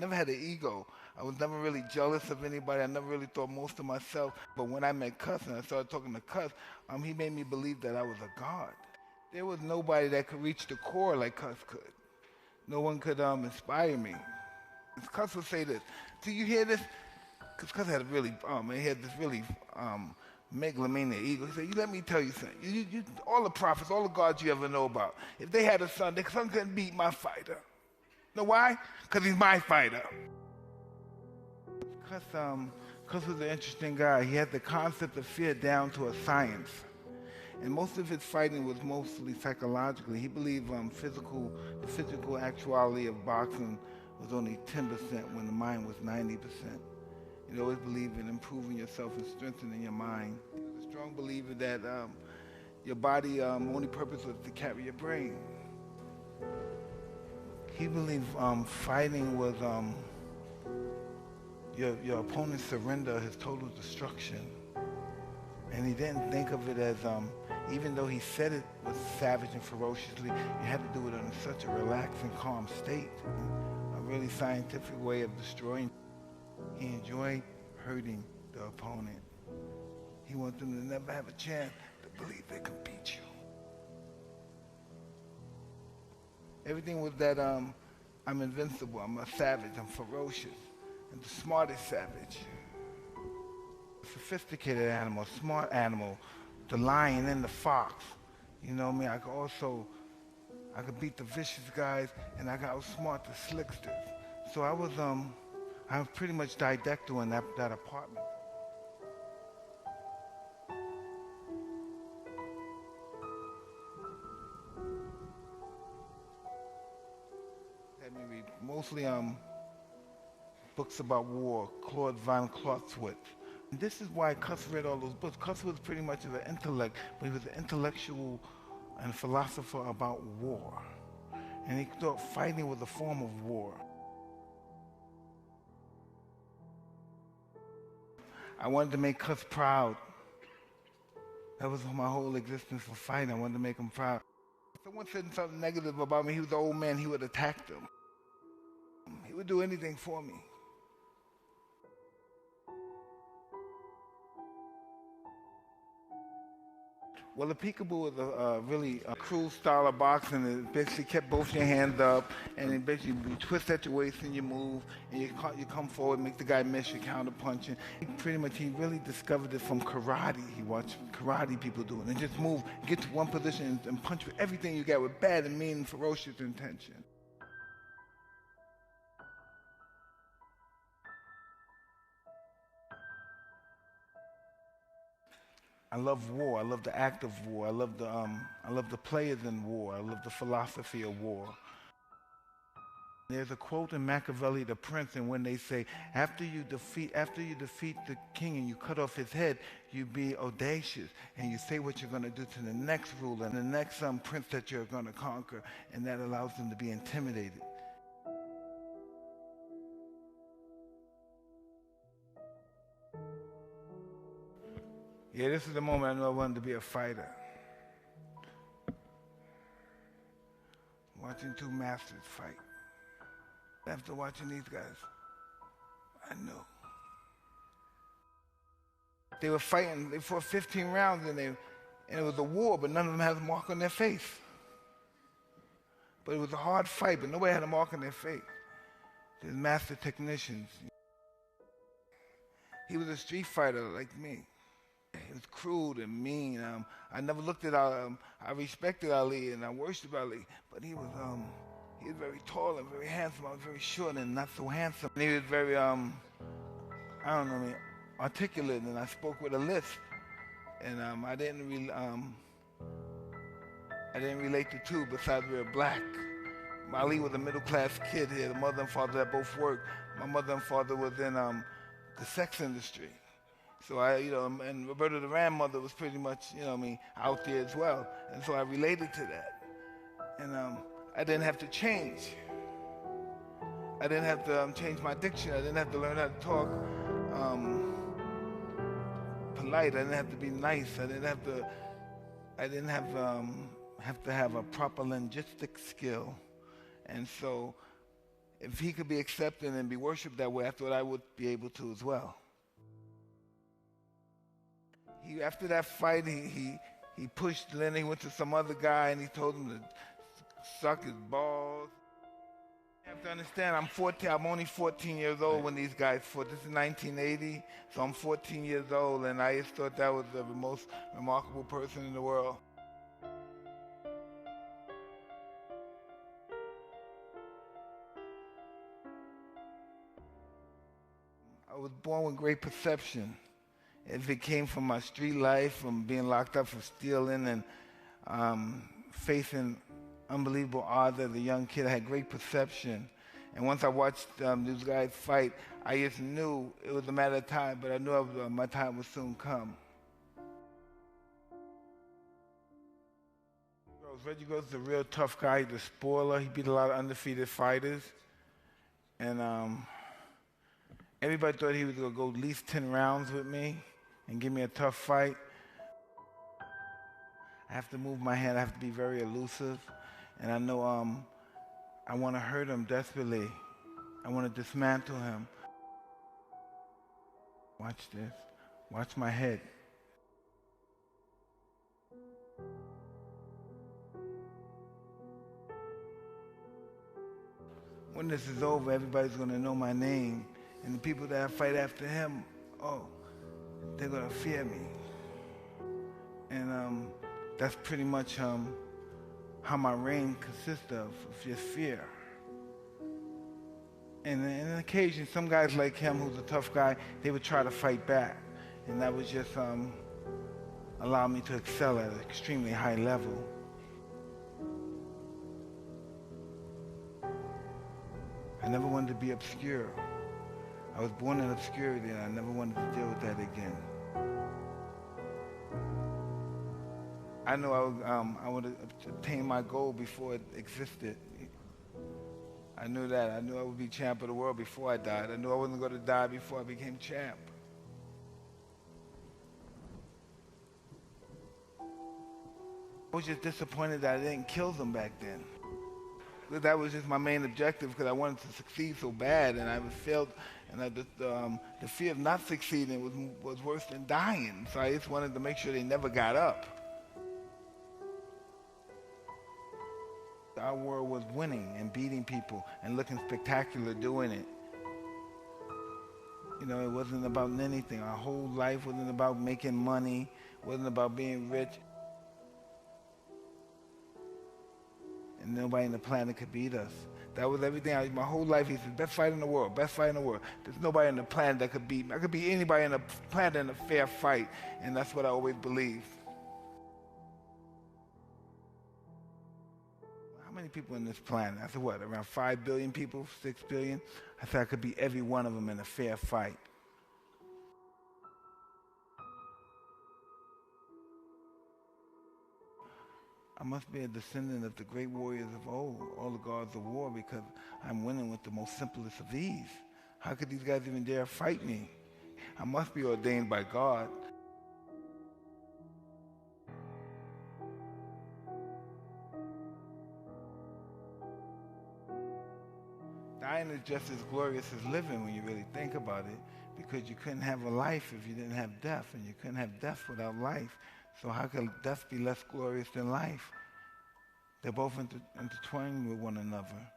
never had an ego. I was never really jealous of anybody. I never really thought most of myself. But when I met Cuss and I started talking to Cuss, he made me believe that I was a god. There was nobody that could reach the core like Cuss could. No one could inspire me. Cuss would say this, do you hear this? Because Cuss had a really, he had this really megalomaniac ego. He said, you let me tell you something. All the prophets, all the gods you ever know about, if they had a son, their son couldn't beat my fighter. Know why? Because he's my fighter. Cuss was an interesting guy. He had the concept of fear down to a science. And most of his fighting was mostly psychologically. He believed the physical actuality of boxing was only 10% when the mind was 90%. He always believed in improving yourself and strengthening your mind. He was a strong believer that your body only purpose was to carry your brain. He believed fighting was your opponent's surrender, his total destruction. And he didn't think of it as, even though he said it was savage and ferociously, you had to do it in such a relaxed and calm state. A really scientific way of destroying. He enjoyed hurting the opponent. He wanted them to never have a chance to believe they could beat you. Everything was that I'm invincible, I'm a savage, I'm ferocious, and the smartest savage. A sophisticated animal, smart animal, the lion and the fox. You know what I mean? I could beat the vicious guys, and I got outsmart the slicksters. So I was pretty much didactyl in that apartment. Had me read mostly books about war, Claude von Clausewitz. And this is why Cuss read all those books. Cuss was pretty much of an intellect, but he was an intellectual and philosopher about war. And he thought fighting was a form of war. I wanted to make Cuss proud. That was my whole existence for fighting. I wanted to make him proud. If someone said something negative about me, he was an old man, he would attack them. He would do anything for me. Well, the peekaboo is a really cruel style of boxing. It basically kept both your hands up, and it basically you twist at your waist and you move, and you come forward, make the guy miss, you counter punching. He really discovered it from karate. He watched karate people do it, and just move, get to one position, and punch with everything you got with bad and mean, ferocious intention. I love war. I love the act of war. I love the players in war. I love the philosophy of war. There's a quote in Machiavelli, The Prince, and when they say, after you defeat the king and you cut off his head, you be audacious and you say what you're going to do to the next ruler and the next prince that you're going to conquer, and that allows them to be intimidated. Yeah, this is the moment I knew I wanted to be a fighter. Watching two masters fight. After watching these guys, I knew. They were fighting, they fought 15 rounds and it was a war, but none of them had a mark on their face. But it was a hard fight, but nobody had a mark on their face. They're master technicians. He was a street fighter like me. He was cruel and mean. I never looked at I respected Ali and I worshiped Ali, but he was very tall and very handsome. I was very short and not so handsome. And he was very, articulate, and I spoke with a lisp. And I didn't relate to two besides we were black. Ali was a middle-class kid. He had a mother and father that both worked. My mother and father was in the sex industry. So and Roberta the grandmother was pretty much, out there as well. And so I related to that. And I didn't have to change. I didn't have to change my diction. I didn't have to learn how to talk polite. I didn't have to be nice. I didn't have to have a proper linguistic skill. And so If he could be accepted and be worshipped that way, I thought I would be able to as well. After that fight, he pushed Lenny, went to some other guy, and he told him to suck his balls. You have to understand, I'm only 14 years old when these guys fought. This is 1980, so I'm 14 years old, and I just thought that was the most remarkable person in the world. I was born with great perception. If it came from my street life, from being locked up for stealing and facing unbelievable odds as a young kid, I had great perception. And once I watched these guys fight, I just knew it was a matter of time, but I knew my time would soon come. Reggie Gross is a real tough guy. He's a spoiler. He beat a lot of undefeated fighters. And everybody thought he was going to go at least 10 rounds with me and give me a tough fight. I have to move my hand. I have to be very elusive. And I know I want to hurt him desperately. I want to dismantle him. Watch this. Watch my head. When this is over, everybody's going to know my name. And the people that fight after him, they're going to fear me. And that's pretty much how my reign consists of just fear. And on occasion, some guys like him, who's a tough guy, they would try to fight back. And that would just allow me to excel at an extremely high level. I never wanted to be obscure. I was born in obscurity, and I never wanted to deal with that again. I knew I would attain my goal before it existed. I knew that. I knew I would be champ of the world before I died. I knew I wasn't going to die before I became champ. I was just disappointed that I didn't kill them back then. That was just my main objective, because I wanted to succeed so bad, and I failed. And the fear of not succeeding was worse than dying. So I just wanted to make sure they never got up. Our world was winning and beating people and looking spectacular doing it. You know, it wasn't about anything. Our whole life wasn't about making money, wasn't about being rich. And nobody on the planet could beat us. That was everything. My whole life, he said, best fight in the world, best fight in the world. There's nobody on the planet that could beat me. I could beat anybody on the planet in a fair fight, and that's what I always believed. How many people on this planet? I said, what, around 5 billion people, 6 billion? I said I could beat every one of them in a fair fight. I must be a descendant of the great warriors of old, all the gods of war, because I'm winning with the most simplest of ease. How could these guys even dare fight me? I must be ordained by God. Dying is just as glorious as living when you really think about it, because you couldn't have a life if you didn't have death, and you couldn't have death without life. So how could death be less glorious than life? They're both intertwined with one another.